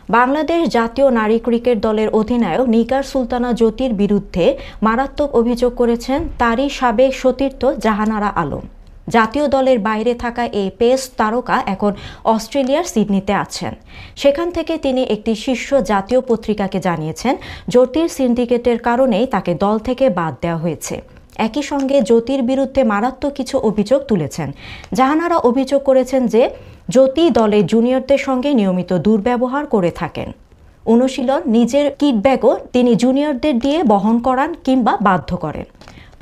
বাংলাদেশ জাতীয় নারী ক্রিকেট দলের অধিনায়ক নিগার সুলতানা জ্যোতির বিরুদ্ধে মারাত্মক অভিযোগ করেছেন তারই সাবেক সতীর্থ জাহানারা আলম। জাতীয় দলের বাইরে থাকা এই পেস তারকা এখন অস্ট্রেলিয়ার সিডনিতে আছেন। সেখান থেকে তিনি একটি শীর্ষ জাতীয় পত্রিকাকে জানিয়েছেন, জ্যোতির সিন্ডিকেটের কারণেই তাকে দল থেকে বাদ দেওয়া হয়েছে। একই সঙ্গে জ্যোতির বিরুদ্ধে মারাত্মক কিছু অভিযোগ তুলেছেন। জাহানারা অভিযোগ করেছেন যে জ্যোতি দলের জুনিয়রদের সঙ্গে নিয়মিত দুর্ব্যবহার করে থাকেন। অনুশীলন, নিজের কিট ব্যাগও তিনি জুনিয়রদের দিয়ে বহন করান কিংবা বাধ্য করেন।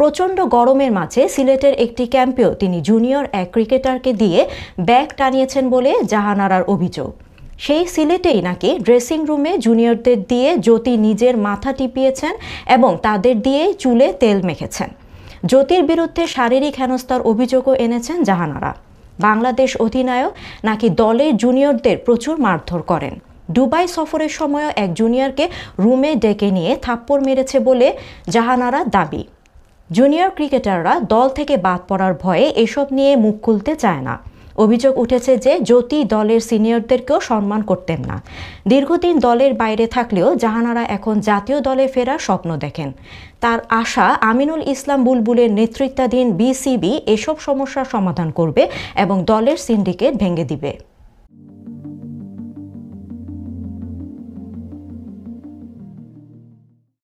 প্রচণ্ড গরমের মাঝে সিলেটের একটি ক্যাম্পেও তিনি জুনিয়র এক ক্রিকেটারকে দিয়ে ব্যাগ টানিয়েছেন বলে জাহানারার অভিযোগ। সেই সিলেটেই নাকি ড্রেসিং রুমে জুনিয়রদের দিয়ে জ্যোতি নিজের মাথা টিপিয়েছেন এবং তাদের দিয়ে চুলে তেল মেখেছেন। জ্যোতির বিরুদ্ধে শারীরিক হেনস্থার অভিযোগও এনেছেন জাহানারা। বাংলাদেশ অধিনায়ক নাকি দলের জুনিয়রদের প্রচুর মারধর করেন। দুবাই সফরের সময়ও এক জুনিয়রকে রুমে ডেকে নিয়ে থাপ্পড় মেরেছে বলে জাহানারা দাবি। জুনিয়র ক্রিকেটাররা দল থেকে বাদ পড়ার ভয়ে এসব নিয়ে মুখ খুলতে চায় না। অভিযোগ উঠেছে যে জ্যোতি দলের সিনিয়রদেরকেও সম্মান করতেন না। দীর্ঘদিন দলের বাইরে থাকলেও জাহানারা এখন জাতীয় দলে ফেরার স্বপ্ন দেখেন। তার আশা, আমিনুল ইসলাম বুলবুলের নেতৃত্বাধীন বিসিবি এসব সমস্যার সমাধান করবে এবং দলের সিন্ডিকেট ভেঙে দিবে।